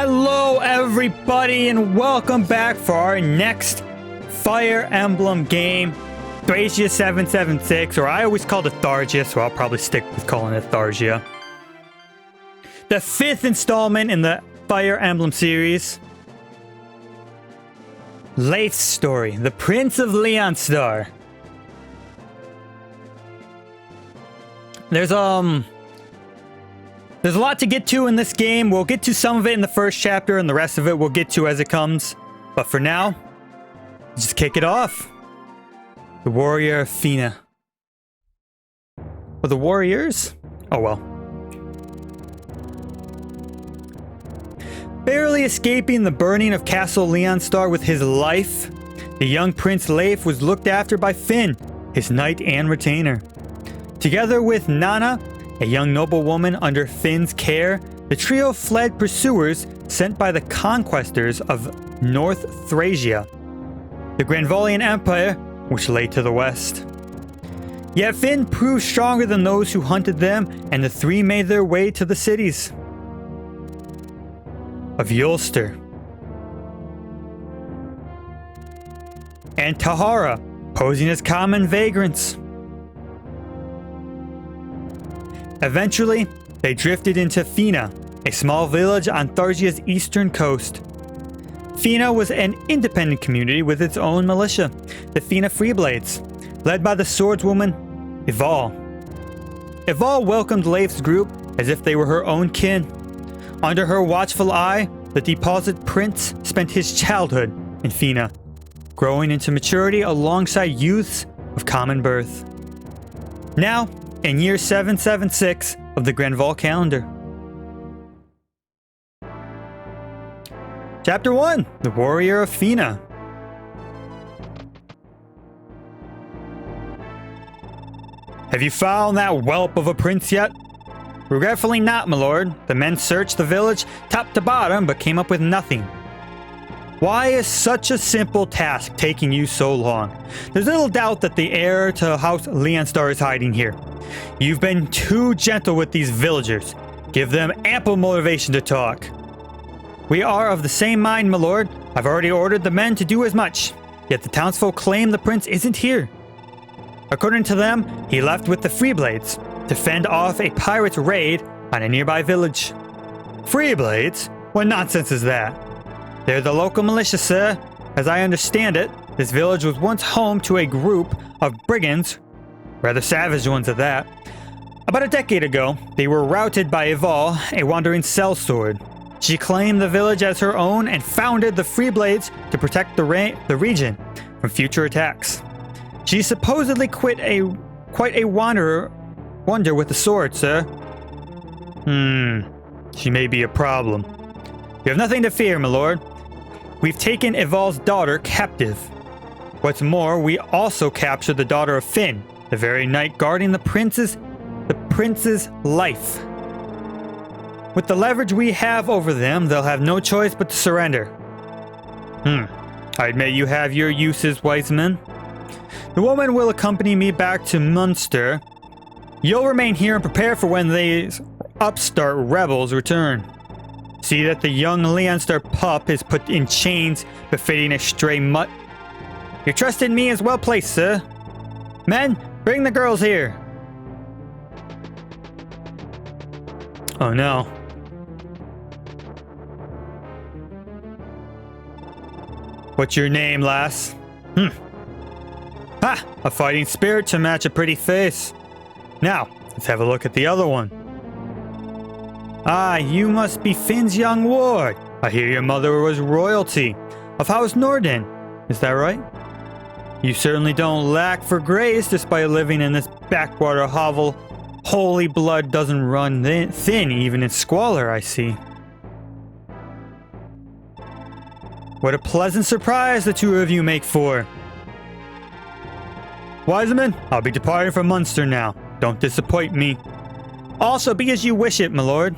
Hello everybody and welcome back for our next Fire Emblem game, Thracia 776, or I always called it Thracia, so I'll probably stick with calling it Thracia. The fifth installment in the Fire Emblem series. Leif's story, the Prince of Leonstar. There's a lot to get to in this game. We'll get to some of it in the first chapter, and the rest of it we'll get to as it comes. But for now, just kick it off. The warrior Fiana. Well, the warriors? Oh well. Barely escaping the burning of Castle Leonstar with his life, the young Prince Leif was looked after by Finn, his knight and retainer. Together with Nana, a young noblewoman under Finn's care, the trio fled pursuers sent by the conquestors of North Thracia, the Granvolian Empire, which lay to the west. Yet Finn proved stronger than those who hunted them, and the three made their way to the cities of Ulster and Tahara, posing as common vagrants. Eventually, they drifted into Fiana, a small village on Thracia's eastern coast. Fiana was an independent community with its own militia, the Fiana Freeblades, led by the swordswoman Eval. Eval welcomed Leif's group as if they were her own kin. Under her watchful eye, the deposit prince spent his childhood in Fiana, growing into maturity alongside youths of common birth. Now, in year 776 of the Granvol calendar. Chapter 1, The Warrior of Fiana. Have you found that whelp of a prince yet? Regretfully not, my lord. The men searched the village top to bottom, but came up with nothing. Why is such a simple task taking you so long? There's little doubt that the heir to House Leonstar is hiding here. You've been too gentle with these villagers. Give them ample motivation to talk. We are of the same mind, my lord. I've already ordered the men to do as much. Yet the townsfolk claim the prince isn't here. According to them, he left with the Freeblades to fend off a pirate's raid on a nearby village. Freeblades? What nonsense is that? They're the local militia, sir. As I understand it, this village was once home to a group of brigands, rather savage ones at that. About a decade ago, they were routed by Eval, a wandering sellsword. She claimed the village as her own and founded the Freeblades to protect the region from future attacks. She supposedly quite a wonder with the sword, sir. She may be a problem. You have nothing to fear, my lord. We've taken Eval's daughter captive. What's more, we also captured the daughter of Finn, the very knight guarding the prince's life. With the leverage we have over them, they'll have no choice but to surrender. I admit you have your uses, wise men. The woman will accompany me back to Munster. You'll remain here and prepare for when these upstart rebels return. See that the young Leonstar pup is put in chains befitting a stray mutt. Your trust in me is well placed, sir. Men, bring the girls here. Oh no. What's your name, lass? Ha! A fighting spirit to match a pretty face. Now, let's have a look at the other one. Ah, you must be Finn's young ward. I hear your mother was royalty of House Norden. Is that right? You certainly don't lack for grace despite living in this backwater hovel. Holy blood doesn't run thin even in squalor, I see. What a pleasant surprise the two of you make for. Wiseman, I'll be departing from Munster now. Don't disappoint me. Also be as you wish it, my lord.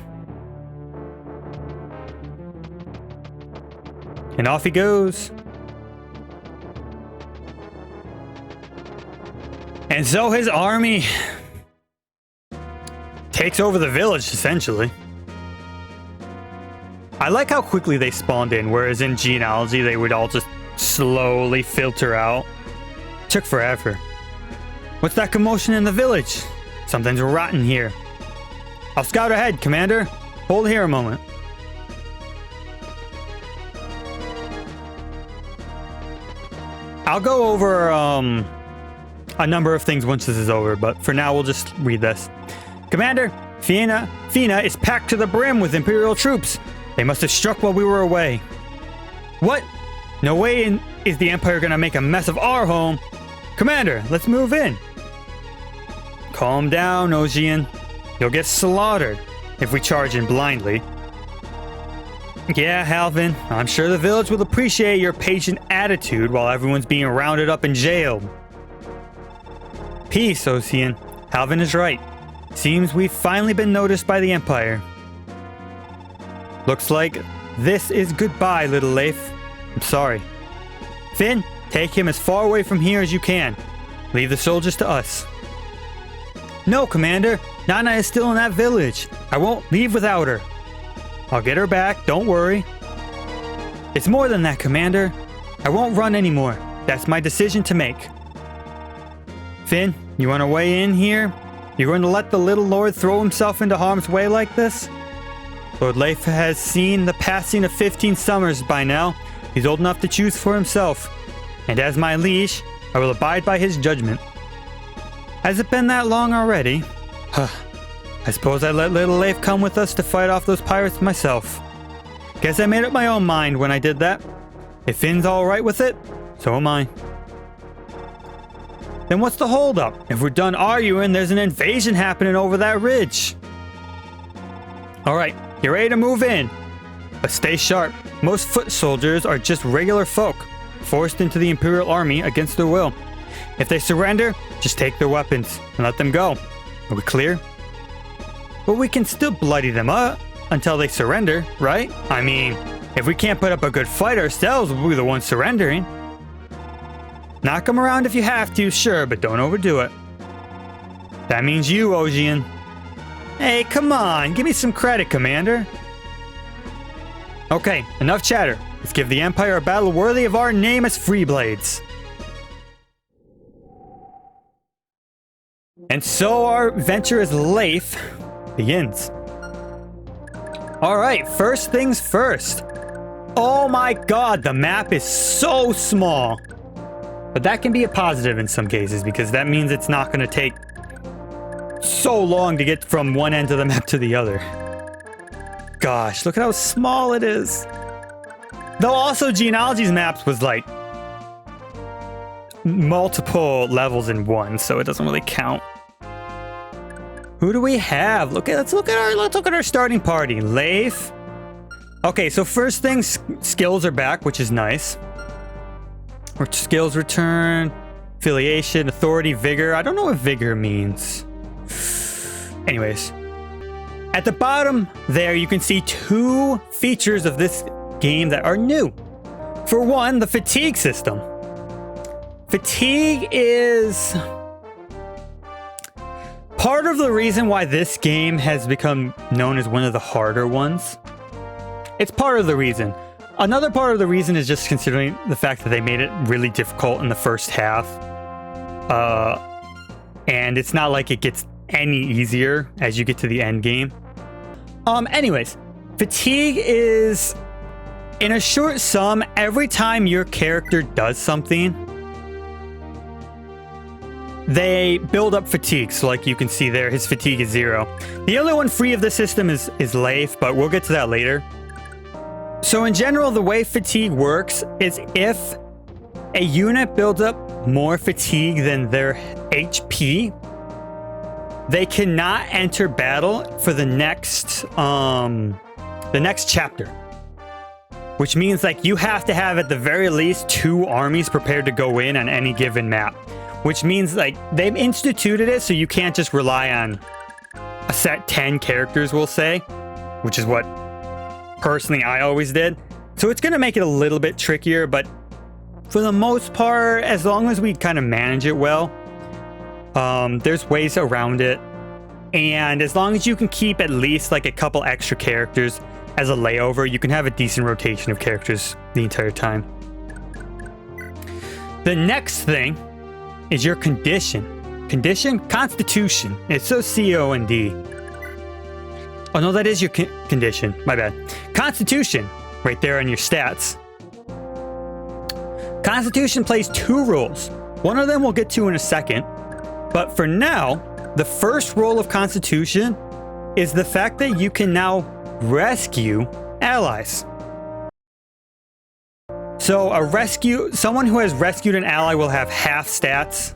And off he goes. And so his army takes over the village, essentially. I like how quickly they spawned in, whereas in genealogy they would all just slowly filter out. Took forever. What's that commotion in the village? Something's rotten here. I'll scout ahead, Commander. Hold here a moment. I'll go over a number of things once this is over, but for now we'll just read this. Commander, Fiana is packed to the brim with Imperial troops. They must have struck while we were away. What? No way is the Empire gonna make a mess of our home. Commander, let's move in. Calm down, Ogian. You'll get slaughtered if we charge in blindly. Yeah, Halvin, I'm sure the village will appreciate your patient attitude while everyone's being rounded up and jailed. Peace, Ogian. Halvin is right. Seems we've finally been noticed by the Empire. Looks like this is goodbye, little Leif. I'm sorry. Finn, take him as far away from here as you can. Leave the soldiers to us. No, Commander. Nana is still in that village. I won't leave without her. I'll get her back, don't worry. It's more than that, Commander. I won't run anymore. That's my decision to make. Finn, you want to weigh in here? You're going to let the little lord throw himself into harm's way like this? Lord Leif has seen the passing of 15 summers by now. He's old enough to choose for himself. And as my liege, I will abide by his judgment. Has it been that long already? I suppose I let little Leif come with us to fight off those pirates myself. Guess I made up my own mind when I did that. If Finn's alright with it, so am I. Then what's the holdup? If we're done arguing, there's an invasion happening over that ridge. Alright, you're ready to move in. But stay sharp. Most foot soldiers are just regular folk, forced into the Imperial Army against their will. If they surrender, just take their weapons and let them go. Are we clear? But we can still bloody them up until they surrender, right? I mean, if we can't put up a good fight ourselves, we'll be the ones surrendering. Knock them around if you have to, sure, but don't overdo it. That means you, Ogian. Hey, come on, give me some credit, Commander. Okay, enough chatter. Let's give the Empire a battle worthy of our name as Freeblades. And so our adventure as Leif begins. Alright, first things first. Oh my god, the map is so small. But that can be a positive in some cases, because that means it's not going to take so long to get from one end of the map to the other. Gosh, look at how small it is. Though also Genealogy's maps was like multiple levels in one, so it doesn't really count. Who do we have? Let's look at our starting party. Leif. Okay, so first things, skills are back, which is nice. Or skills return, affiliation, authority, vigor. I don't know what vigor means. Anyways, at the bottom there, you can see two features of this game that are new. For one, the fatigue system. Fatigue is part of the reason why this game has become known as one of the harder ones. It's part of the reason. Another part of the reason is just considering the fact that they made it really difficult in the first half. And it's not like it gets any easier as you get to the end game. Anyways, fatigue is, in a short sum, every time your character does something, they build up fatigue. So like you can see there, his fatigue is 0. The only one free of the system is Leif, but we'll get to that later. So in general, the way fatigue works is if a unit builds up more fatigue than their HP, they cannot enter battle for the next chapter. Which means like you have to have at the very least 2 armies prepared to go in on any given map. Which means like they've instituted it so you can't just rely on a set 10 characters, we'll say, which is what personally I always did. So it's going to make it a little bit trickier, but for the most part, as long as we kind of manage it well, there's ways around it. And as long as you can keep at least like a couple extra characters, as a layover, you can have a decent rotation of characters the entire time. The next thing is your condition. Condition? Constitution. It's so C-O-N-D. Oh no, that is your condition. My bad. Constitution. Right there on your stats. Constitution plays 2 roles. One of them we'll get to in a second. But for now, the first role of Constitution is the fact that you can now rescue allies. So someone who has rescued an ally will have half stats.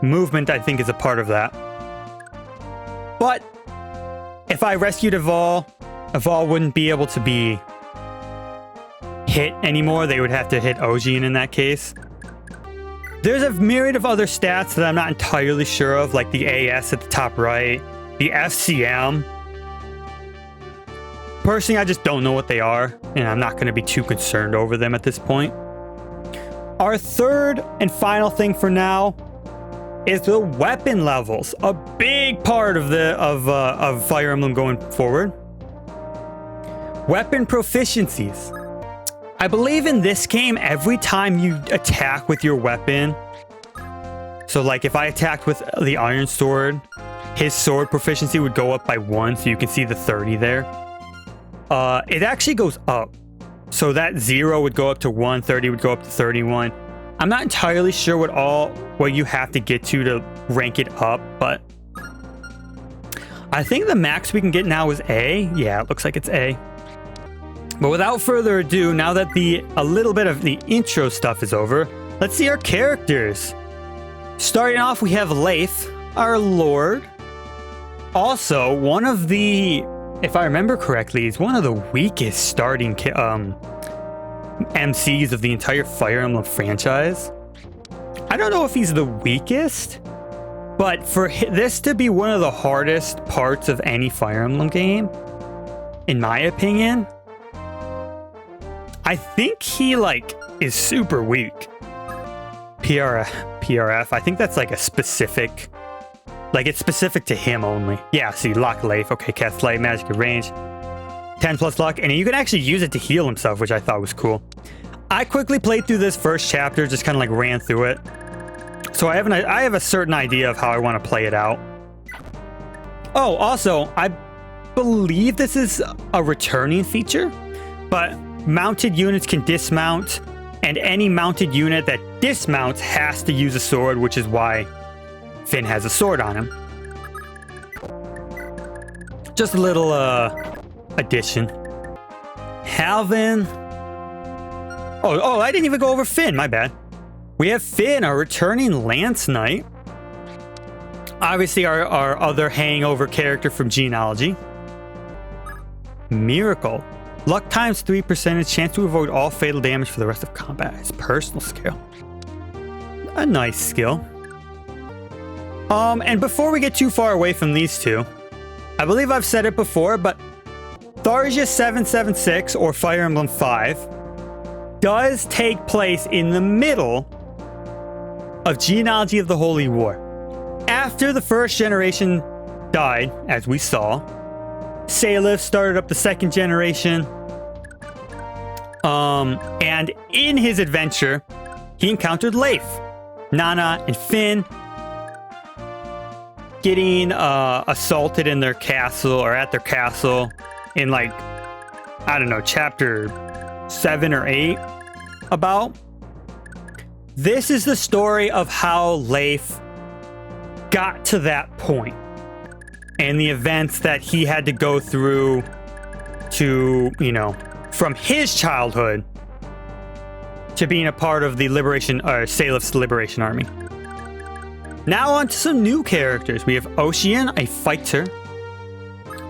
Movement, I think, is a part of that. But if I rescued Eval wouldn't be able to be hit anymore. They would have to hit Ogian in that case. There's a myriad of other stats that I'm not entirely sure of, like the AS at the top right, the FCM. Personally, I just don't know what they are, and I'm not going to be too concerned over them at this point. Our third and final thing for now is the weapon levels, a big part of Fire Emblem going forward. Weapon proficiencies. I believe in this game, every time you attack with your weapon, so like if I attacked with the Iron Sword, his sword proficiency would go up by 1, so you can see the 30 there. It actually goes up. So that 0 would go up to 1, 30 would go up to 31. I'm not entirely sure what you have to get to rank it up, but I think the max we can get now is A. Yeah, it looks like it's A. But without further ado, now that a little bit of the intro stuff is over, let's see our characters. Starting off, we have Leif, our lord. Also, one of the, if I remember correctly, he's one of the weakest starting MCs of the entire Fire Emblem franchise. I don't know if he's the weakest, but for this to be one of the hardest parts of any Fire Emblem game, in my opinion, I think he is super weak. PRF, I think that's like a specific, it's specific to him only. Yeah, see, lock Leif. Okay, cast light, magic at range. 10 plus luck, and you can actually use it to heal himself, which I thought was cool. I quickly played through this first chapter, just kind of ran through it. So I have a certain idea of how I want to play it out. Oh, also, I believe this is a returning feature, but mounted units can dismount, and any mounted unit that dismounts has to use a sword, which is why Finn has a sword on him. Just a little addition. Halvin. Oh, I didn't even go over Finn, my bad. We have Finn, our returning Lance Knight. Obviously our other hangover character from Genealogy. Miracle. Luck times 3%, chance to avoid all fatal damage for the rest of combat. It's personal skill. A nice skill. And before we get too far away from these two, I believe I've said it before, but Thracia 776, or Fire Emblem 5, does take place in the middle of Genealogy of the Holy War. After the first generation died, as we saw, Leif started up the second generation. And in his adventure, he encountered Leif, Nana, and Finn getting assaulted in their castle, or at their castle, in I don't know, chapter 7 or 8 about. This is the story of how Leif got to that point and the events that he had to go through to, from his childhood to being a part of the Leif's Liberation Army. Now on to some new characters. We have Ocean, a fighter,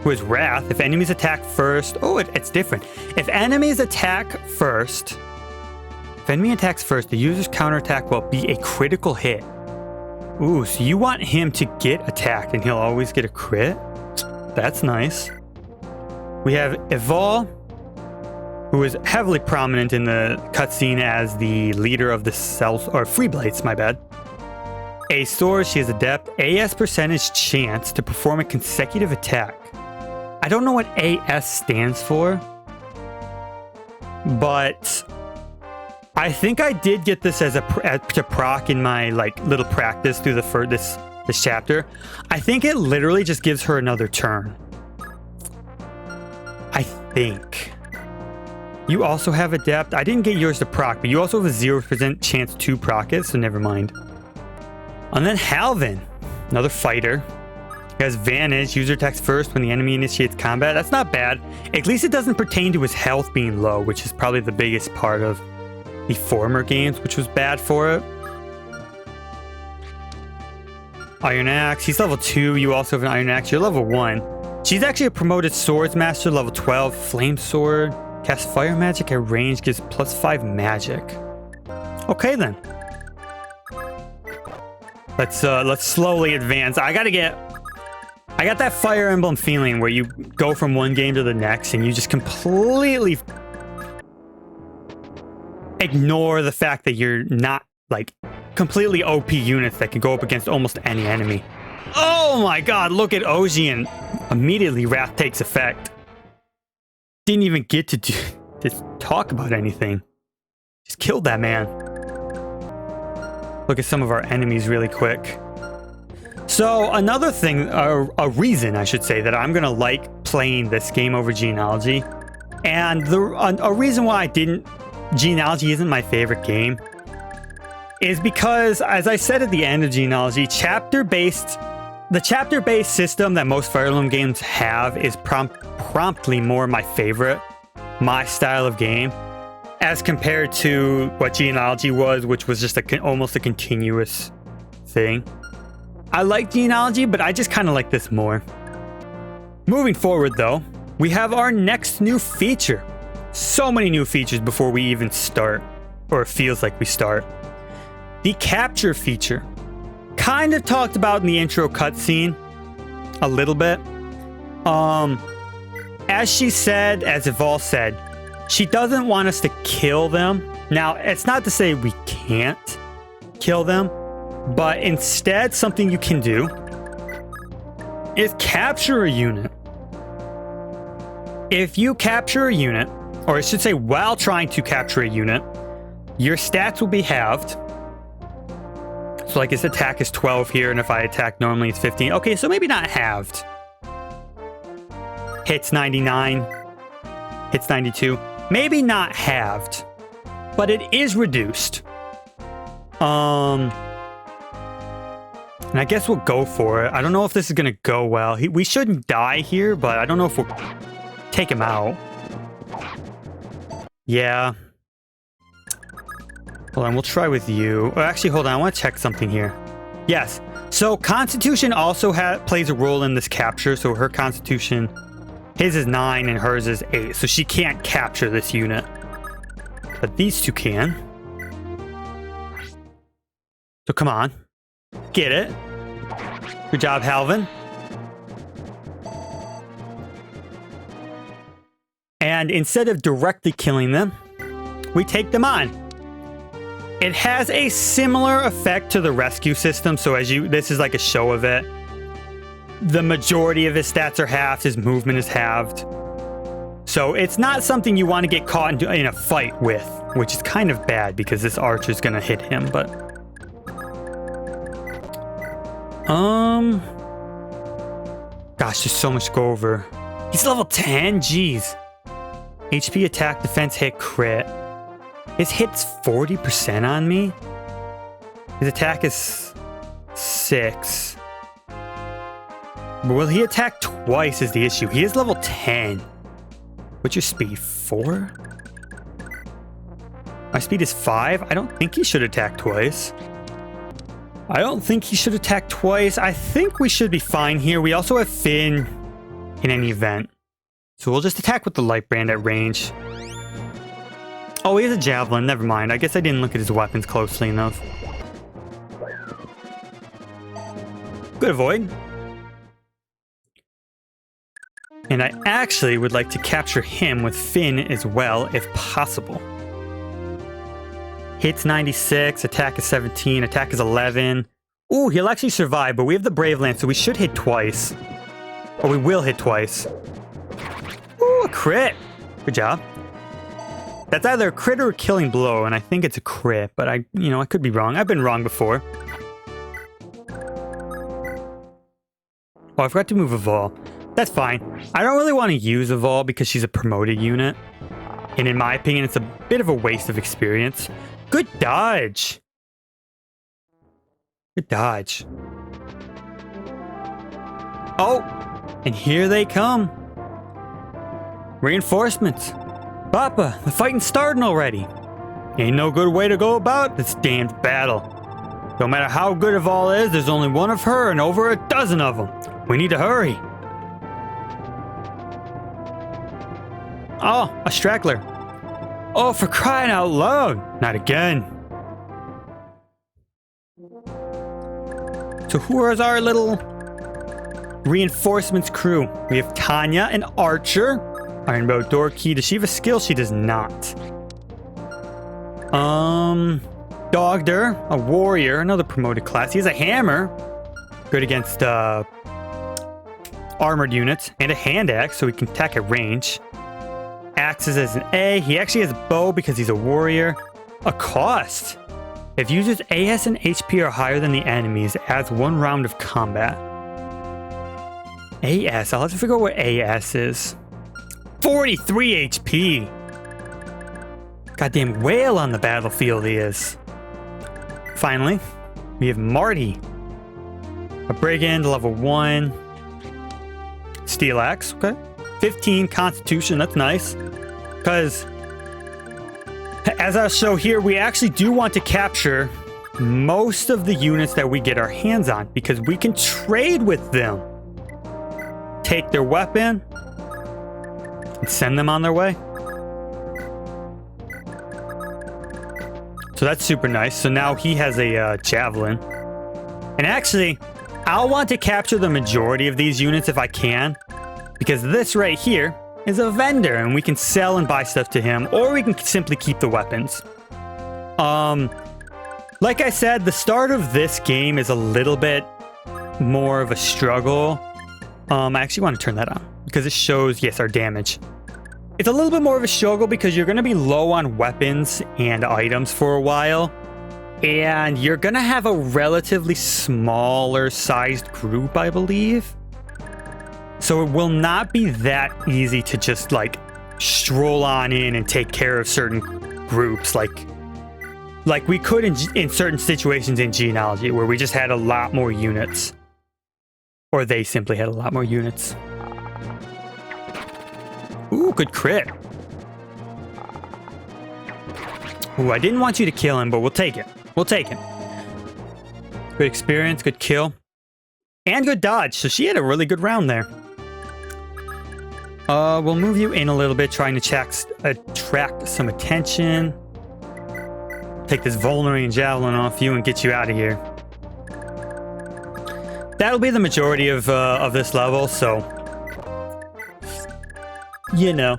who is Wrath. If enemies attack first... Oh, it's different. If enemies attack first... If enemy attacks first, the user's counterattack will be a critical hit. Ooh, so you want him to get attacked and he'll always get a crit? That's nice. We have Eval, who is heavily prominent in the cutscene as the leader of the Freeblades, my bad. A sword, she is adept. AS percentage chance to perform a consecutive attack. I don't know what AS stands for, but I think I did get this as to proc in my like little practice through this chapter. I think it literally just gives her another turn. I think. You also have Adept. I didn't get yours to proc, but you also have a 0% chance to proc it, so never mind. And then Halvin, another fighter. He has Vanish. User attacks first when the enemy initiates combat. That's not bad. At least it doesn't pertain to his health being low, which is probably the biggest part of the former games, which was bad for it. Iron Axe. He's level 2. You also have an Iron Axe. You're level 1. She's actually a promoted Swords Master, level 12. Flame Sword. Cast Fire Magic at range. Gives +5 magic. Okay, then. Let's slowly advance. I got that Fire Emblem feeling where you go from one game to the next and you just completely ignore the fact that you're not like completely OP units that can go up against almost any enemy. Oh my god, look at Ogian. Immediately Wrath takes effect. Didn't even get to talk about anything. Just killed that man. Look at some of our enemies really quick. So another thing, a reason I should say, that I'm gonna like playing this game over Genealogy, and a reason why Genealogy isn't my favorite game, is because, as I said at the end of Genealogy, the chapter-based system that most Fire Emblem games have is promptly more my favorite, my style of game, as compared to what Genealogy was, which was just almost a continuous thing. I like Genealogy, but I just kind of like this more. Moving forward, though, we have our next new feature. So many new features before we even start, or it feels like we start. The capture feature. Kind of talked about in the intro cutscene a little bit. As she said, as Eval said, she doesn't want us to kill them. Now, it's not to say we can't kill them, but instead, something you can do is capture a unit. If you capture a unit, or I should say while trying to capture a unit, your stats will be halved. So like his attack is 12 here, and if I attack normally it's 15. Okay, so maybe not halved. Hits 99. Hits 92. Maybe not halved, but it is reduced. And I guess we'll go for it. I don't know if this is going to go well. We shouldn't die here, but I don't know if we'll take him out. Yeah. Hold on, we'll try with you. Oh, actually, hold on. I want to check something here. Yes. So Constitution also plays a role in this capture. So her Constitution, his is 9 and hers is 8. So she can't capture this unit. But these two can. So come on. Get it. Good job, Halvin. And instead of directly killing them, we take them on. It has a similar effect to the rescue system. So this is like a show of it. The majority of his stats are halved. His movement is halved. So it's not something you want to get caught in a fight with, which is kind of bad because this archer is going to hit him, but... Gosh, there's so much to go over. He's level 10? Jeez. HP, attack, defense, hit, crit. His hit's 40% on me. His attack is 6. But will he attack twice is the issue. He is level 10. What's your speed? 4? My speed is 5. I don't think he should attack twice. I think we should be fine here. We also have Finn in any event. So we'll just attack with the light brand at range. Oh, he has a javelin. Never mind. I guess I didn't look at his weapons closely enough. Good avoid. And I actually would like to capture him with Finn as well, if possible. Hits 96, attack is 17, attack is 11. Ooh, he'll actually survive, but we have the Brave Lance, so we should hit twice. Or we will hit twice. a crit. Good job. That's either a crit or a killing blow, and I think it's a crit, but I could be wrong. I've been wrong before. Oh, I forgot to move Evol. That's fine. I don't really want to use Evol because she's a promoted unit. And in my opinion, it's a bit of a waste of experience. Good dodge. Good dodge. Oh, and here they come. Reinforcements. Papa, the fighting's starting already. Ain't no good way to go about this damned battle. No matter how good Evol is, there's only one of her and over a dozen of them. We need to hurry. Oh, a straggler. Oh, for crying out loud. Not again. So who is our little reinforcements crew? We have Tanya, an archer. Ironbow door key. Does she have a skill? She does not. Dogder, a warrior, another promoted class. He has a hammer. Good against armored units. And a hand axe, so he can attack at range. Axes as an A. He actually has a bow because he's a warrior. A cost. If users AS and HP are higher than the enemies, it adds 1 round of combat. AS. I'll have to figure out what AS is. 43 HP. Goddamn whale on the battlefield he is. Finally, we have Marty. A brigand, level 1. Steel axe, okay. 15 constitution, that's nice. Because, as I'll show here, we actually do want to capture most of the units that we get our hands on. Because we can trade with them. Take their weapon. And send them on their way. So that's super nice. So now he has a javelin. And actually, I'll want to capture the majority of these units if I can. Because this right here is a vendor. And we can sell and buy stuff to him. Or we can simply keep the weapons. Like I said, the start of this game is a little bit more of a struggle. I actually want to turn that on. Because it shows, yes, our damage. It's a little bit more of a struggle because you're going to be low on weapons and items for a while. And you're going to have a relatively smaller sized group, I believe. So it will not be that easy to just like stroll on in and take care of certain groups like we could in certain situations in genealogy where we just had a lot more units. Or they simply had a lot more units. Ooh, good crit. Ooh, I didn't want you to kill him, but we'll take it. We'll take it. Good experience, good kill. And good dodge, so she had a really good round there. We'll move you in a little bit, trying to attract some attention. Take this Vulnerine Javelin off you and get you out of here. That'll be the majority of this level, so... You know.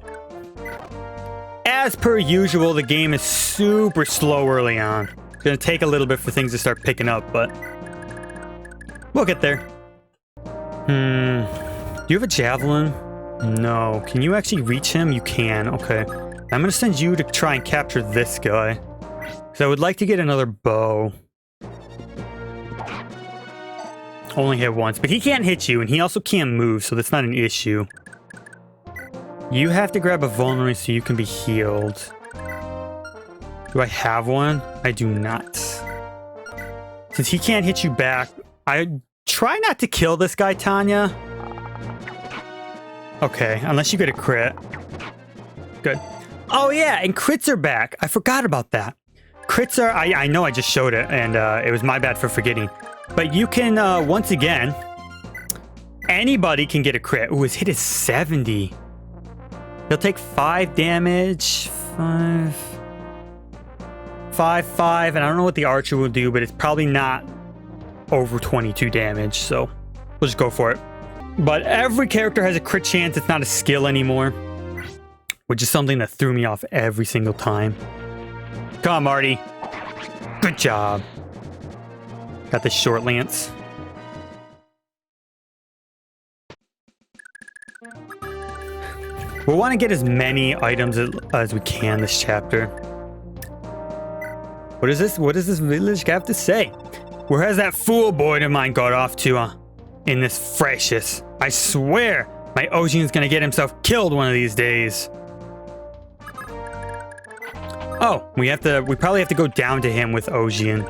As per usual, the game is super slow early on. It's gonna take a little bit for things to start picking up, but... We'll get there. Do you have a javelin? No. Can you actually reach him? You can. Okay. I'm gonna send you to try and capture this guy. Because I would like to get another bow. Only hit once. But he can't hit you, and he also can't move, so that's not an issue. You have to grab a vulnerable so you can be healed. Do I have one? I do not. Since he can't hit you back, I try not to kill this guy, Tanya. Okay, unless you get a crit. Good. Oh yeah, and crits are back. I forgot about that. Crits are, I know I just showed it, and it was my bad for forgetting. But you can, once again, anybody can get a crit. Ooh, his hit is 70. He'll take 5 damage. 5, 5, and I don't know what the archer will do, but it's probably not over 22 damage, so we'll just go for it. But every character has a crit chance. It's not a skill anymore, which is something that threw me off every single time. Come on, Marty. Good job. Got the short lance. We'll want to get as many items as we can this chapter. What is this? What does this village have to say? Where has that fool boy of mine got off to, in this Thracia? I swear, my Ocean's gonna get himself killed one of these days. Oh, we probably have to go down to him with Ocean.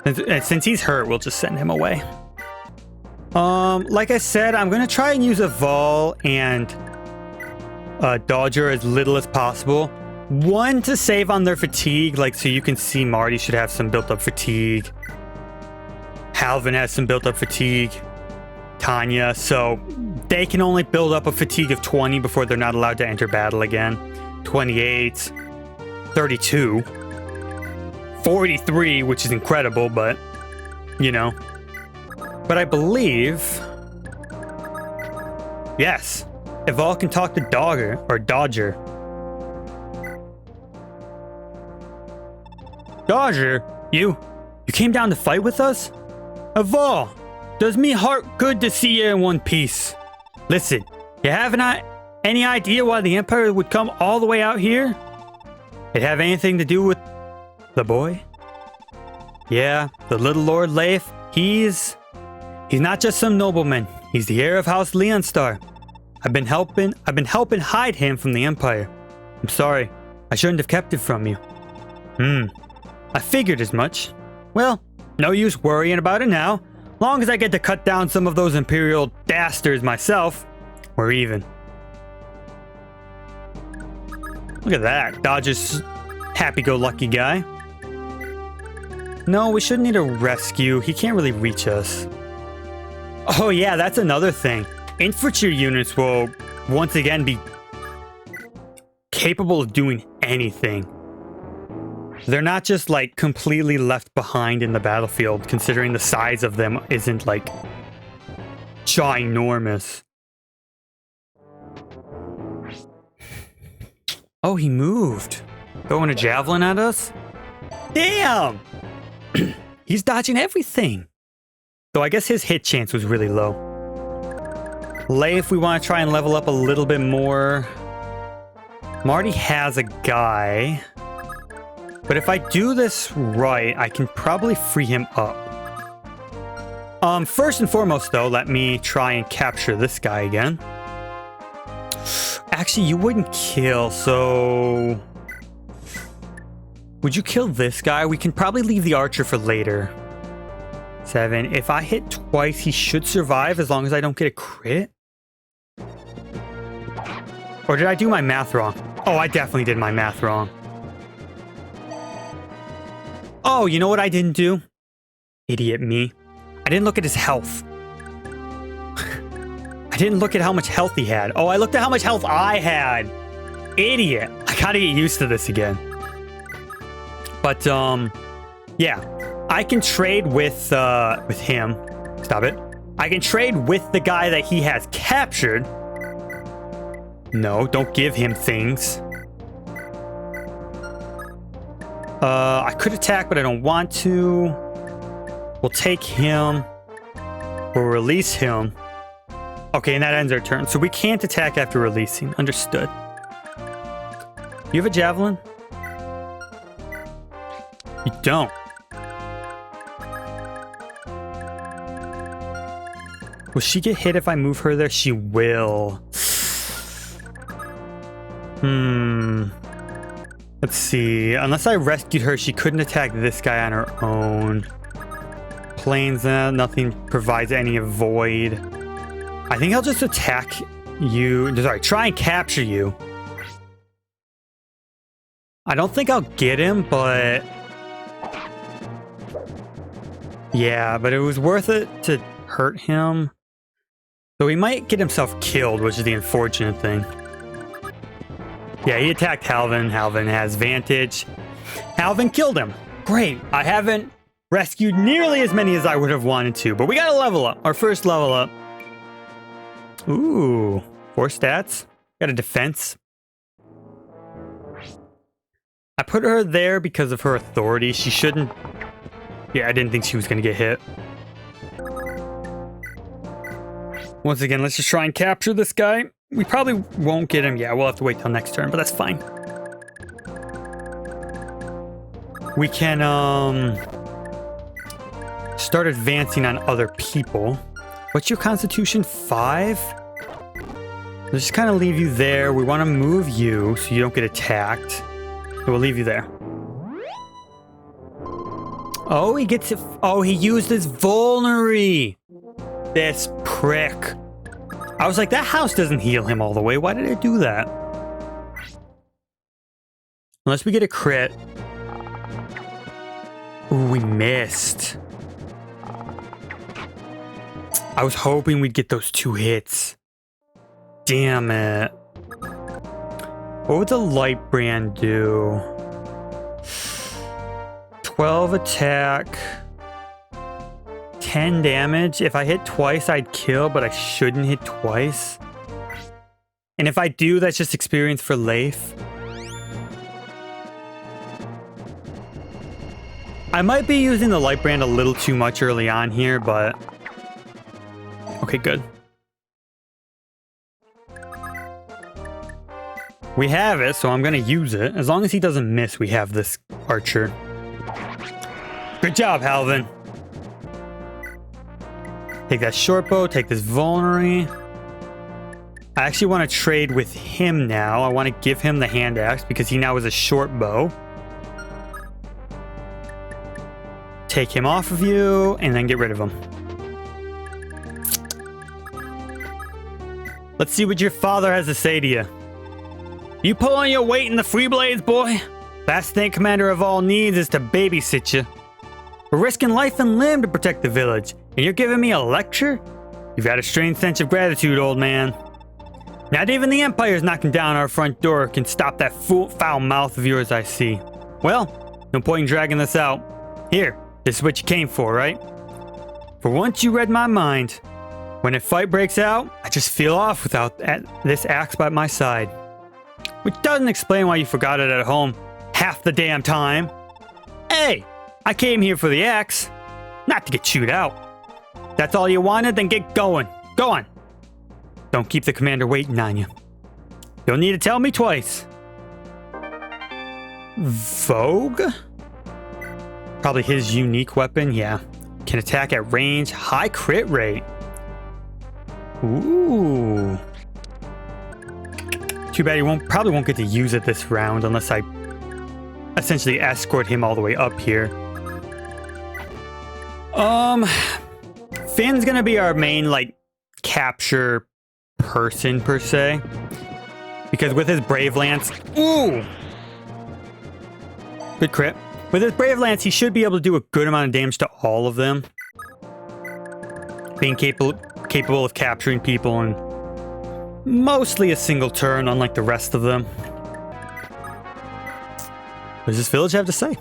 And since he's hurt, we'll just send him away. Like I said, I'm gonna try and use a Vol and Dodger as little as possible. One, to save on their fatigue, like, so you can see Marty should have some built-up fatigue. Halvin has some built-up fatigue. Tanya, so they can only build up a fatigue of 20 before they're not allowed to enter battle again. 28, 32, 43, which is incredible, but, you know. But I believe, yes, Eval can talk to Dodger. Dodger, you came down to fight with us? Eval, does me heart good to see you in one piece. Listen, you haven't any idea why the Empire would come all the way out here? It have anything to do with the boy? Yeah, the little Lord Leif, he's not just some nobleman. He's the heir of House Leonstar. I've been helping hide him from the Empire. I'm sorry. I shouldn't have kept it from you. I figured as much. Well, no use worrying about it now. Long as I get to cut down some of those Imperial dastards myself, we're even. Look at that. Dodger's happy-go-lucky guy. No, we shouldn't need a rescue. He can't really reach us. Oh yeah, that's another thing. Infantry units will once again be capable of doing anything. They're not just like completely left behind in the battlefield, considering the size of them isn't like ginormous. Oh, he moved. Throwing a javelin at us? Damn! He's dodging everything. Though I guess his hit chance was really low. Leif, we want to try and level up a little bit more. Marty has a guy. But if I do this right, I can probably free him up. First and foremost, though, let me try and capture this guy again. Actually, you wouldn't kill, so... Would you kill this guy? We can probably leave the archer for later. 7. If I hit twice, he should survive as long as I don't get a crit. Or did I do my math wrong? Oh, I definitely did my math wrong. Oh, you know what I didn't do? Idiot me. I didn't look at his health. I didn't look at how much health he had. Oh, I looked at how much health I had. Idiot. I gotta get used to this again. But, yeah. I can trade with him. Stop it. I can trade with the guy that he has captured. No, don't give him things. I could attack, but I don't want to. We'll take him. We'll release him. Okay, and that ends our turn. So we can't attack after releasing. Understood. You have a javelin? You don't. Will she get hit if I move her there? She will. Let's see. Unless I rescued her, she couldn't attack this guy on her own. Planes, nothing provides any avoid. I think I'll just attack you. Sorry, try and capture you. I don't think I'll get him, but... Yeah, but it was worth it to hurt him. So he might get himself killed, which is the unfortunate thing. Yeah, he attacked Halvin. Halvin has vantage. Halvin killed him. Great. I haven't rescued nearly as many as I would have wanted to, but we got to level up. Our first level up. Ooh, 4 stats. Got a defense. I put her there because of her authority. She shouldn't... Yeah, I didn't think she was going to get hit. Once again, let's just try and capture this guy. We probably won't get him. Yeah, we'll have to wait till next turn, but that's fine. We can start advancing on other people. What's your constitution? 5? Let's just kind of leave you there. We want to move you so you don't get attacked. So we'll leave you there. Oh, he gets it. Oh, he used his vulnerary. This prick. I was like, that house doesn't heal him all the way. Why did it do that? Unless we get a crit. Ooh, we missed. I was hoping we'd get those 2 hits. Damn it. What would the light brand do? 12 attack. 10 damage. If I hit twice, I'd kill, but I shouldn't hit twice. And if I do, that's just experience for Leif. I might be using the light brand a little too much early on here, but... Okay, good. We have it, so I'm going to use it. As long as he doesn't miss, we have this archer. Good job, Halvin. Take that short bow, take this vulnerary. I actually want to trade with him now. I want to give him the hand axe because he now has a short bow. Take him off of you and then get rid of him. Let's see what your father has to say to you. You pull on your weight in the free blades, boy. Last thing Commander of all needs is to babysit you. We're risking life and limb to protect the village, and you're giving me a lecture? You've got a strange sense of gratitude, old man. Not even the Empire's knocking down our front door can stop that foul mouth of yours, I see. Well, no point in dragging this out. Here, this is what you came for, right? For once you read my mind. When a fight breaks out, I just feel off without this axe by my side. Which doesn't explain why you forgot it at home half the damn time. Hey, I came here for the axe, not to get chewed out. That's all you wanted? Then get going. Go on. Don't keep the commander waiting on you. You'll need to tell me twice. Vogue? Probably his unique weapon, yeah. Can attack at range, high crit rate. Ooh. Too bad he probably won't get to use it this round unless I essentially escort him all the way up here. Finn's gonna be our main, like, capture person, per se. Because with his Brave Lance... Ooh! Good crit. With his Brave Lance, he should be able to do a good amount of damage to all of them. Being capable of capturing people in mostly a single turn, unlike the rest of them. What does this village have to say?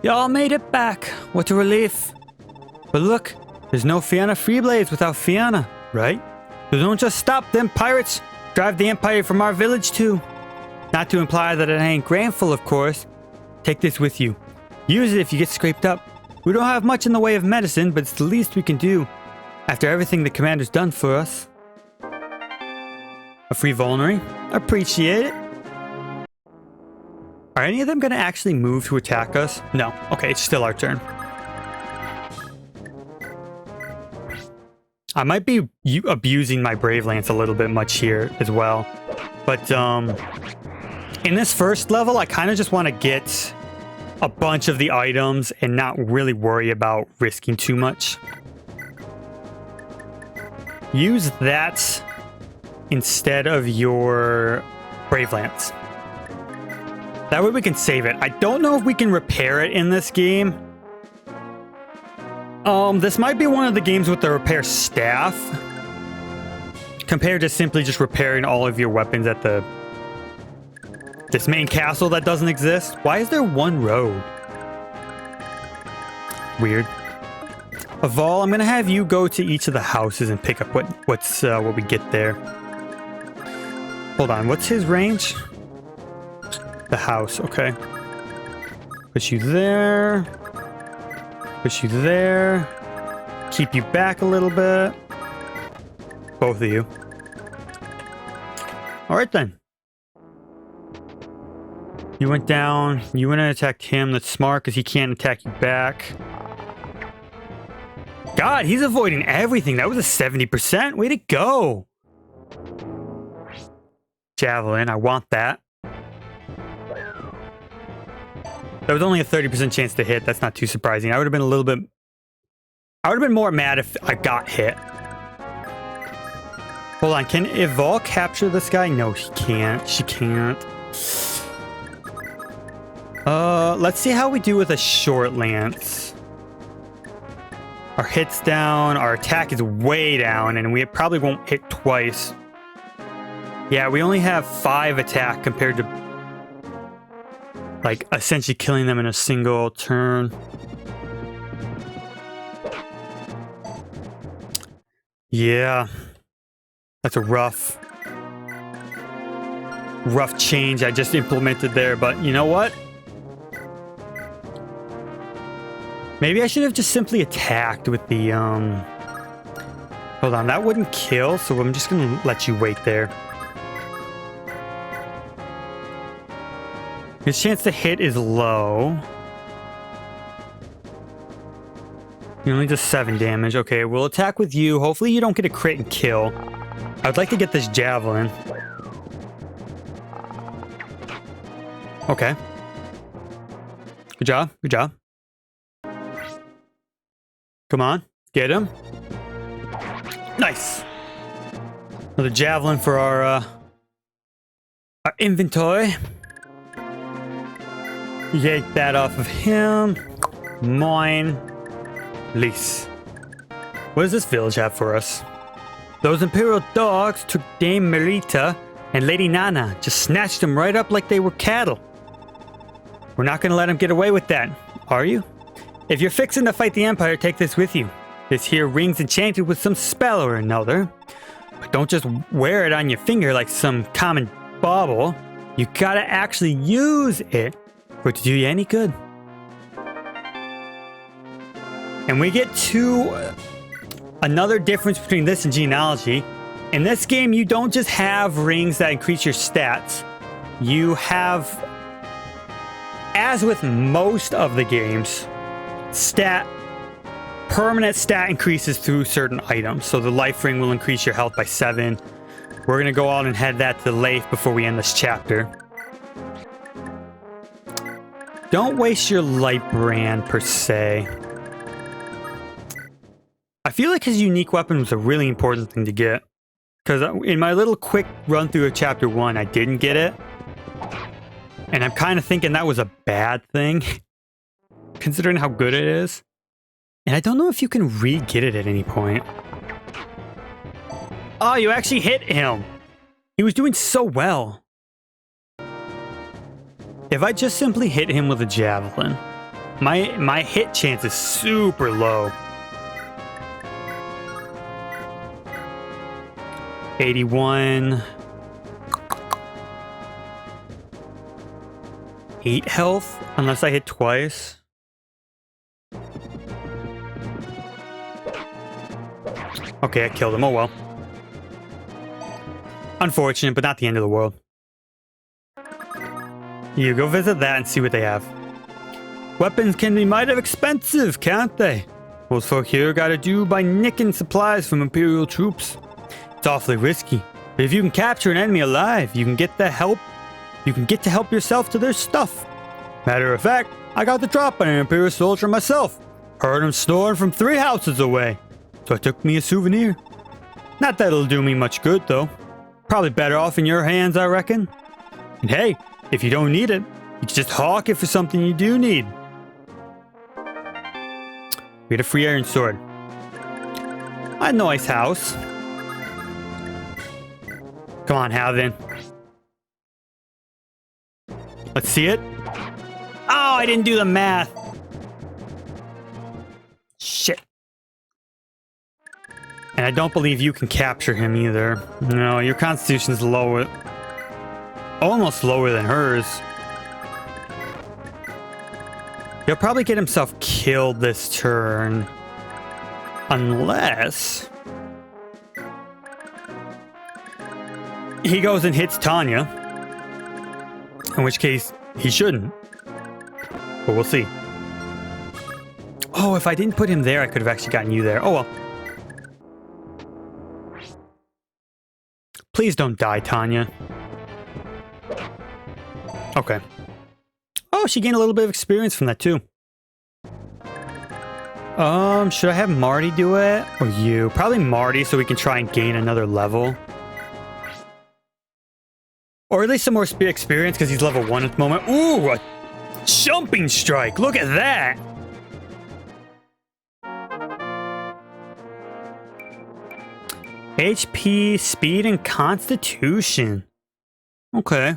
Y'all made it back. What a relief. But look, there's no Fiana Freeblades without Fiana, right? So don't just stop them pirates. Drive the Empire from our village too. Not to imply that it ain't grateful, of course. Take this with you. Use it if you get scraped up. We don't have much in the way of medicine, but it's the least we can do. After everything the commander's done for us. A free vulnerary. Appreciate it. Are any of them going to actually move to attack us? No. Okay, it's still our turn. I might be abusing my Brave Lance a little bit much here as well. But in this first level, I kind of just want to get a bunch of the items and not really worry about risking too much. Use that instead of your Brave Lance. That way we can save it. I don't know if we can repair it in this game. This might be one of the games with the repair staff, compared to simply just repairing all of your weapons at this main castle that doesn't exist. Why is there one road? Weird. Aval, I'm gonna have you go to each of the houses and pick up what we get there. Hold on, what's his range? The house, okay. Put you there. Put you there. Keep you back a little bit. Both of you. Alright then. You went down. You went and attacked him. That's smart because he can't attack you back. God, he's avoiding everything. That was a 70%. Way to go. Javelin, I want that. There was only a 30% chance to hit. That's not too surprising. I would have been a little bit... I would have been more mad if I got hit. Hold on, can Evol capture this guy? No, she can't. She can't. Let's see how we do with a short lance. Our hit's down, our attack is way down, and we probably won't hit twice. Yeah, we only have 5 attack compared to like essentially killing them in a single turn. Yeah. That's a rough change I just implemented there, but you know what? Maybe I should have just simply attacked with the, hold on, that wouldn't kill, so I'm just gonna let you wait there. His chance to hit is low. He only does 7 damage. Okay, we'll attack with you. Hopefully you don't get a crit and kill. I'd like to get this javelin. Okay. Good job. Good job. Come on. Get him. Nice. Another javelin for our inventory. Yank that off of him. Mine. Leif. What does this village have for us? Those Imperial dogs took Dame Merita and Lady Nana. Just snatched them right up like they were cattle. We're not going to let them get away with that, are you? If you're fixing to fight the Empire, take this with you. This here ring's enchanted with some spell or another. But don't just wear it on your finger like some common bauble. You gotta actually use it for it to do you any good. And we get to another difference between this and genealogy. In this game, you don't just have rings that increase your stats. You have, as with most of the games, permanent stat increases through certain items. So the life ring will increase your health by 7. We're gonna go out and head that to Leif before we end this chapter. Don't waste your light brand per se. I feel like his unique weapon was a really important thing to get. Because in my little quick run through of chapter 1, I didn't get it. And I'm kind of thinking that was a bad thing. Considering how good it is. And I don't know if you can re-get it at any point. Oh, you actually hit him. He was doing so well. If I just simply hit him with a javelin, my hit chance is super low. 81. 8 health, unless I hit twice. Okay, I killed him. Oh well. Unfortunate, but not the end of the world. You go visit that and see what they have. Weapons can be mighty expensive, can't they? Those folk here gotta do by nicking supplies from Imperial troops. It's awfully risky, but if you can capture an enemy alive, you can get the help. You can get to help yourself to their stuff. Matter of fact, I got the drop on an Imperial soldier myself. Heard him snoring from 3 houses away, so I took me a souvenir. Not that it'll do me much good, though. Probably better off in your hands, I reckon. And hey, if you don't need it, you can just hawk it for something you do need. We get a free iron sword. A nice house. Come on, Halvin. Let's see it. Oh, I didn't do the math. Shit. And I don't believe you can capture him either. No, your constitution's lower. Almost lower than hers. He'll probably get himself killed this turn. Unless... he goes and hits Tanya. In which case, he shouldn't. But we'll see. Oh, if I didn't put him there, I could have actually gotten you there. Oh, well. Please don't die, Tanya. Okay. Oh, she gained a little bit of experience from that, too. Should I have Marty do it? Or you? Probably Marty, so we can try and gain another level. Or at least some more experience, because he's level 1 at the moment. Ooh, a jumping strike! Look at that! HP, speed, and constitution. Okay.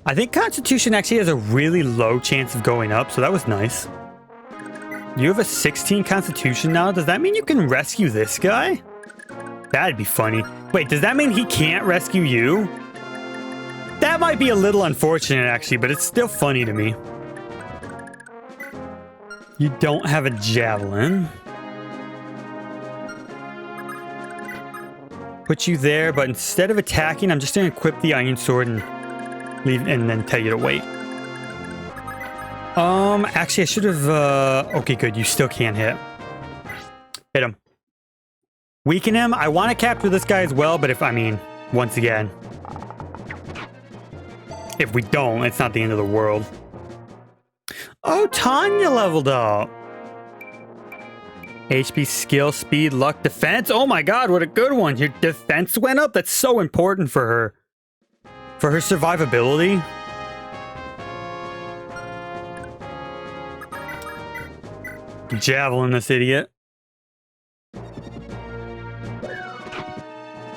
I think constitution actually has a really low chance of going up, so that was nice. You have a 16 constitution now? Does that mean you can rescue this guy? That'd be funny. Wait, does that mean he can't rescue you? That might be a little unfortunate, actually, but it's still funny to me. You don't have a javelin. Put you there, but instead of attacking, I'm just going to equip the iron sword and leave, and then tell you to wait. Actually, I should have, okay, good. You still can't hit. Hit him. Weaken him. I want to capture this guy as well, but if, I mean, once again, if we don't, it's not the end of the world. Oh, Tanya leveled up. HP, skill, speed, luck, defense. Oh my god, what a good one. Your defense went up? That's so important for her. For her survivability. Javelin this idiot.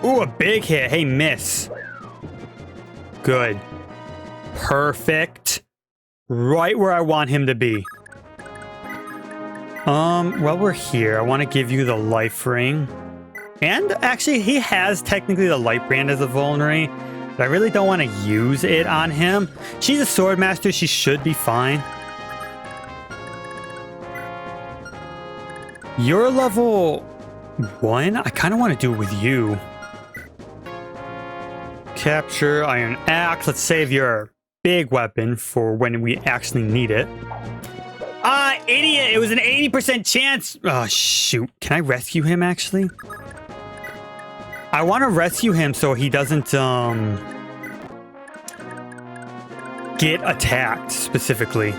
Ooh, a big hit. Hey, miss. Good. Perfect. Right where I want him to be. While we're here, I want to give you the life ring. And actually, he has technically the light brand as a vulnerary, but I really don't want to use it on him. She's a sword master. She should be fine. You're level 1? I kind of want to do it with you. Capture iron axe. Let's save your big weapon for when we actually need it. Ah, idiot! It was an 80% chance! Oh, shoot. Can I rescue him, actually? I want to rescue him so he doesn't, get attacked, specifically.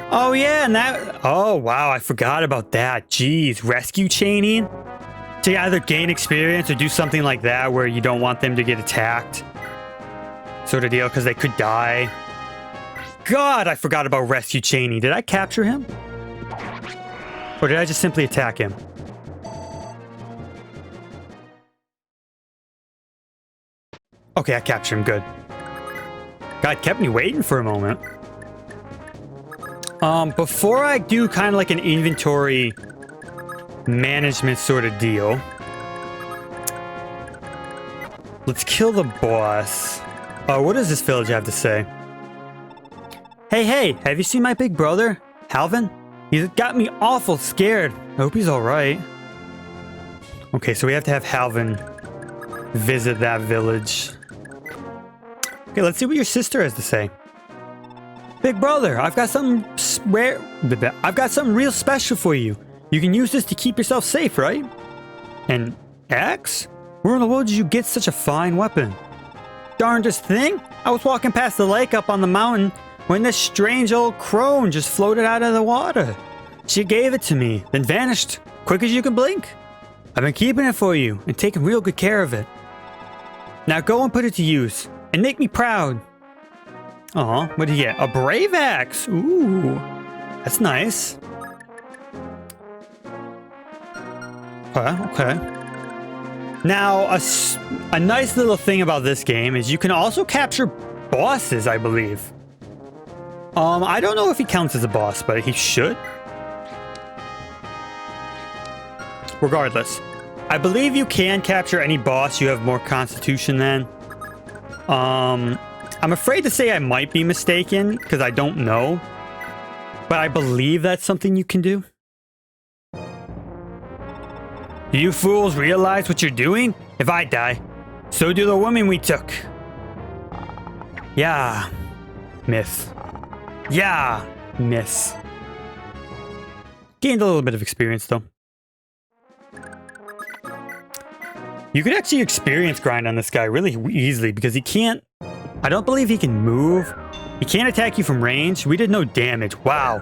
Oh, yeah, and that... Oh, wow, I forgot about that. Jeez, rescue chaining? To either gain experience or do something like that where you don't want them to get attacked. Sort of deal, because they could die. God, I forgot about rescue chaining. Did I capture him? Or did I just simply attack him? Okay, I captured him. Good. God, kept me waiting for a moment. Before I do kind of like an inventory management sort of deal, let's kill the boss. What does this village have to say? Hey, have you seen my big brother, Halvin? He's got me awful scared. I hope he's alright. Okay, so we have to have Halvin visit that village. Okay, let's see what your sister has to say. Big brother, I've got something real special for you. You can use this to keep yourself safe, right? An axe? Where in the world did you get such a fine weapon? Darndest thing! I was walking past the lake up on the mountain when this strange old crone just floated out of the water. She gave it to me, then vanished, quick as you can blink. I've been keeping it for you and taking real good care of it. Now go and put it to use, and make me proud. Aw, what did you get? A brave axe! Ooh, that's nice. Okay. Now, a nice little thing about this game is you can also capture bosses, I believe. I don't know if he counts as a boss, but he should. Regardless, I believe you can capture any boss you have more constitution than. I'm afraid to say I might be mistaken, because I don't know. But I believe that's something you can do. Do you fools realize what you're doing? If I die, so do the women we took. Yeah. Miss. Yeah. Miss. Gained a little bit of experience, though. You could actually experience grind on this guy really easily because he can't... I don't believe he can move. He can't attack you from range. We did no damage. Wow.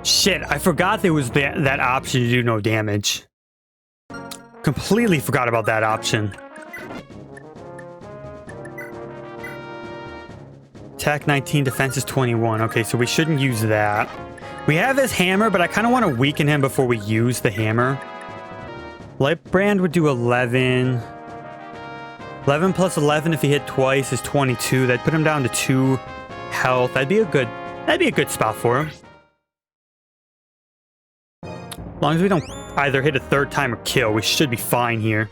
Shit, I forgot there was that option to do no damage. Completely forgot about that option. Attack 19, defense is 21. Okay, so we shouldn't use that. We have his hammer, but I kind of want to weaken him before we use the hammer. Light brand would do 11. 11 plus 11 if he hit twice is 22. That'd put him down to 2 health. That'd be a good spot for him. As long as we don't either hit a third time or kill, we should be fine here.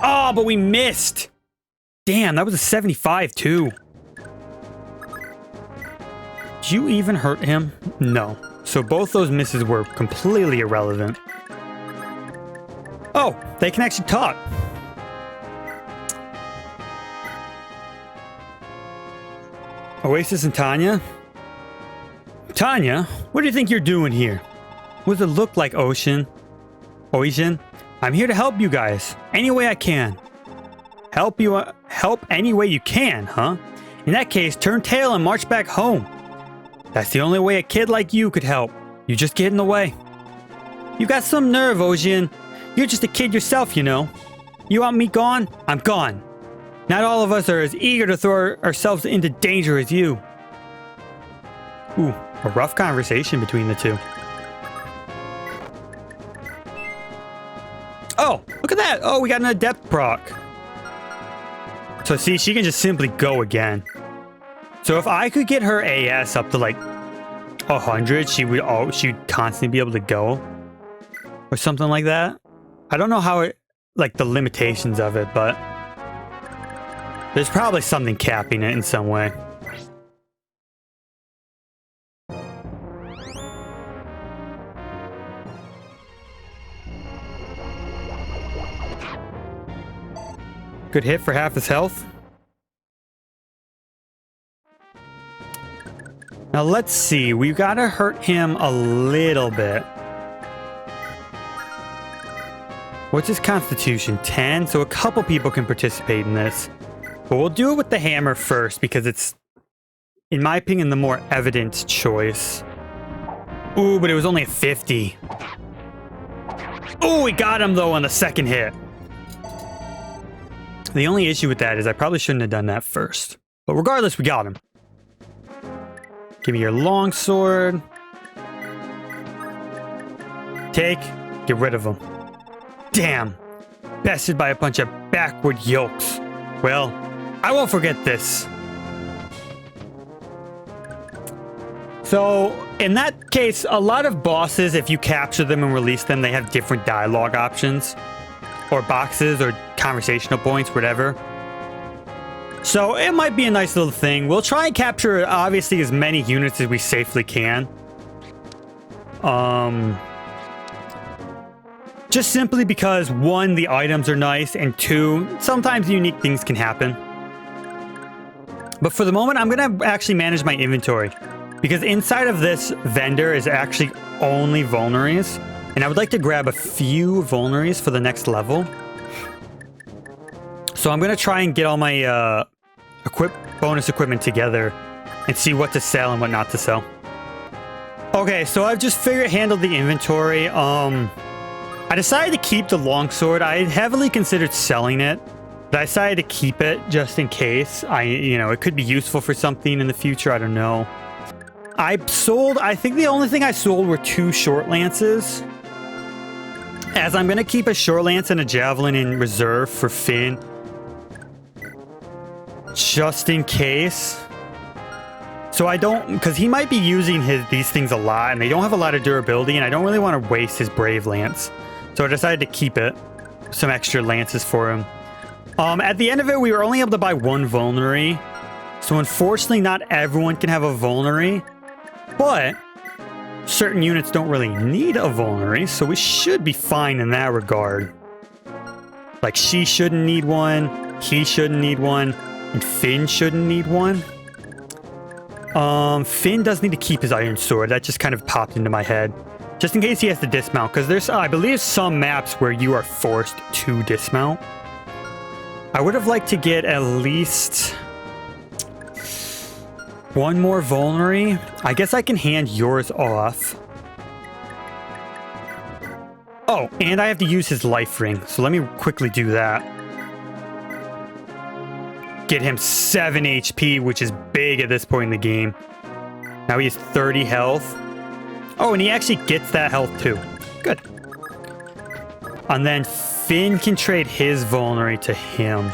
Oh, but we missed. Damn, that was a 75 too. Did you even hurt him? No. So both those misses were completely irrelevant. Oh, they can actually talk. Oasis and Tanya? Tanya, what do you think you're doing here? What does it look like, Ocean? Ocean? I'm here to help you guys. Any way I can. Help any way you can, huh? In that case, turn tail and march back home. That's the only way a kid like you could help. You just get in the way. You got some nerve, Ocean. You're just a kid yourself, you know. You want me gone? I'm gone. Not all of us are as eager to throw ourselves into danger as you. Ooh, a rough conversation between the two. Oh, look at that. Oh, we got an adept proc. So see, she can just simply go again. So if I could get her AS up to like 100, she'd constantly be able to go. Or something like that. I don't know how it, like the limitations of it, but there's probably something capping it in some way. Good hit for half his health. Now let's see, we've got to hurt him a little bit. What's his constitution? 10? So a couple people can participate in this. But we'll do it with the hammer first because it's, in my opinion, the more evident choice. Ooh, but it was only a 50. Ooh, we got him though on the second hit. The only issue with that is I probably shouldn't have done that first. But regardless, we got him. Give me your long sword. Take. Get rid of him. Damn. Bested by a bunch of backward yokes. Well, I won't forget this. So, in that case, a lot of bosses, if you capture them and release them, they have different dialogue options. Or boxes, or conversational points, whatever. So, it might be a nice little thing. We'll try and capture, obviously, as many units as we safely can. Just simply because, one, the items are nice, and two, sometimes unique things can happen. But for the moment, I'm going to actually manage my inventory. Because inside of this vendor is actually only vulneries. And I would like to grab a few vulneries for the next level. So I'm going to try and get all my bonus equipment together. And see what to sell and what not to sell. Okay, so I've just handled the inventory. I decided to keep the longsword. I heavily considered selling it. But I decided to keep it just in case. It could be useful for something in the future. I don't know. I think the only thing I sold were 2 short lances. As I'm going to keep a short lance and a javelin in reserve for Finn. Just in case. So I don't, because he might be using these things a lot and they don't have a lot of durability and I don't really want to waste his brave lance. So I decided to keep it. Some extra lances for him. At the end of it, we were only able to buy 1 vulnerary. So unfortunately, not everyone can have a vulnerary. But certain units don't really need a vulnerary, so we should be fine in that regard. Like, she shouldn't need one, he shouldn't need one, and Finn shouldn't need one. Finn does need to keep his iron sword. That just kind of popped into my head. Just in case he has to dismount, because there's, I believe, some maps where you are forced to dismount. I would have liked to get at least one more vulnerary. I guess I can hand yours off. Oh, and I have to use his life ring, so let me quickly do that. Get him 7 HP, which is big at this point in the game. Now he has 30 health. Oh, and he actually gets that health too. Good. And then Finn can trade his vulnerary to him.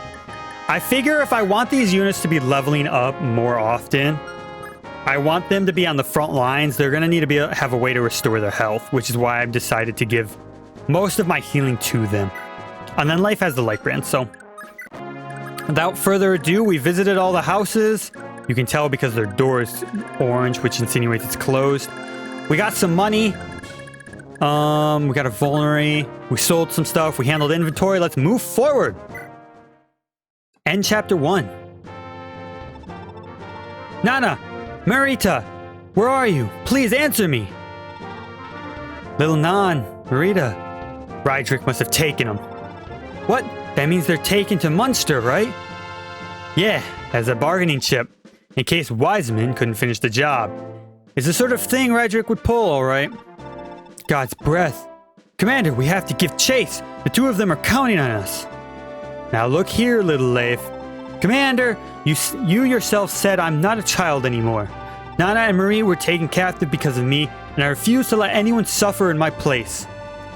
I figure if I want these units to be leveling up more often, I want them to be on the front lines. They're going to need to have a way to restore their health, which is why I've decided to give most of my healing to them. And then Leif has the light brand, so without further ado, we visited all the houses. You can tell because their door is orange, which insinuates it's closed. We got some money. We got a vulnerary. We sold some stuff. We handled inventory. Let's move forward. End chapter 1. Nana, Marita, where are you? Please answer me. Little Nan, Marita. Rydrick must have taken them. What? That means they're taken to Munster, right? Yeah, as a bargaining chip, in case Wiseman couldn't finish the job. It's the sort of thing Rydrick would pull, all right. God's breath. Commander, we have to give chase. The two of them are counting on us. Now look here, little Leif. Commander, you yourself said I'm not a child anymore. Nana and Marie were taken captive because of me, and I refuse to let anyone suffer in my place.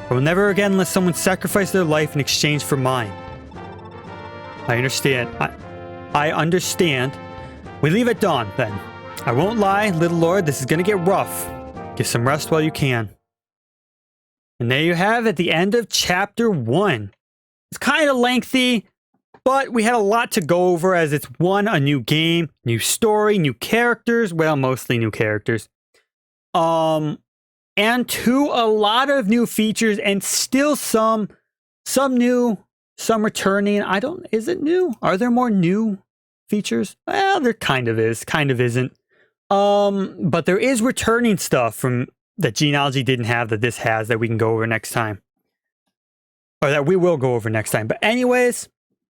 I will never again let someone sacrifice their life in exchange for mine. I understand. I understand. We leave at dawn, then. I won't lie, little lord, this is gonna get rough. Get some rest while you can. And there you have it, the end of chapter 1. It's kind of lengthy, but we had a lot to go over as it's 1, a new game, new story, new characters, well, mostly new characters. And 2, a lot of new features and still some new, some returning. Is it new? Are there more new features? Well, there kind of is, kind of isn't. But there is returning stuff from that Genealogy didn't have that this has that we can go over next time. Or that we will go over next time. But anyways,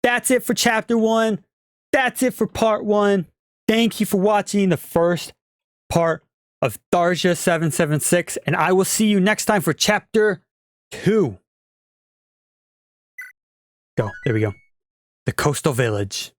that's it for chapter 1. That's it for part 1. Thank you for watching the first part of Thracia 776. And I will see you next time for chapter 2. Go. There we go. The coastal village.